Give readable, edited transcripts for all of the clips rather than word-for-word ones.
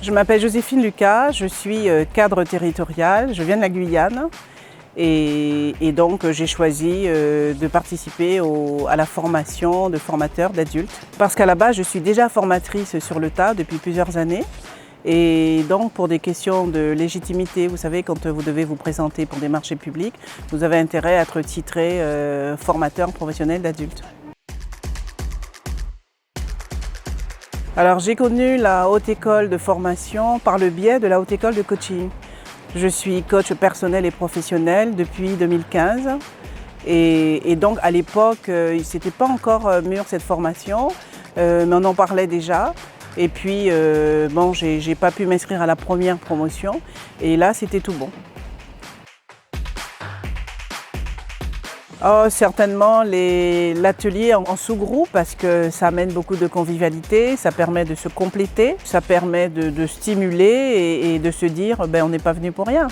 Je m'appelle Joséphine Lucas, je suis cadre territorial, je viens de la Guyane et donc j'ai choisi de participer à la formation de formateurs d'adultes. Parce qu'à la base je suis déjà formatrice sur le tas depuis plusieurs années et donc pour des questions de légitimité, vous savez quand vous devez vous présenter pour des marchés publics, vous avez intérêt à être titré formateur professionnel d'adultes. Alors j'ai connu la haute école de formation par le biais de la haute école de coaching. Je suis coach personnel et professionnel depuis 2015 et donc à l'époque, c'était pas encore mûr cette formation, mais on en parlait déjà. Et puis bon, j'ai pas pu m'inscrire à la première promotion et là c'était tout bon. Oh, certainement l'atelier en sous-groupe parce que ça amène beaucoup de convivialité, ça permet de se compléter, ça permet de stimuler et de se dire on n'est pas venu pour rien.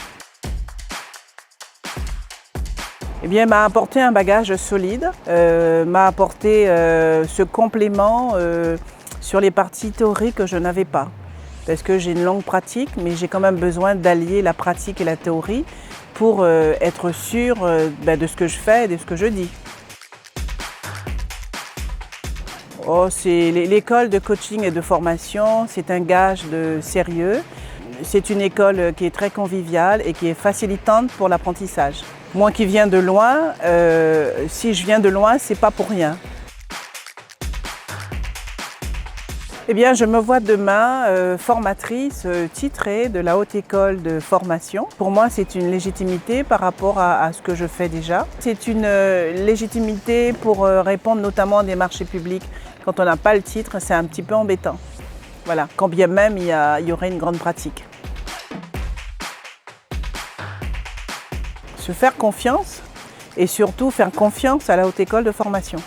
Eh bien, m'a apporté un bagage solide, m'a apporté ce complément sur les parties théoriques que je n'avais pas. Parce que j'ai une longue pratique, mais j'ai quand même besoin d'allier la pratique et la théorie pour être sûr de ce que je fais et de ce que je dis. Oh, l'école de coaching et de formation, c'est un gage de sérieux. C'est une école qui est très conviviale et qui est facilitante pour l'apprentissage. Moi qui viens de loin, si je viens de loin, c'est pas pour rien. Eh bien, je me vois demain formatrice titrée de la Haute École de formation. Pour moi, c'est une légitimité par rapport à ce que je fais déjà. C'est une légitimité pour répondre notamment à des marchés publics. Quand on n'a pas le titre, c'est un petit peu embêtant. Voilà, quand bien même il y aurait une grande pratique. Se faire confiance et surtout faire confiance à la Haute École de formation.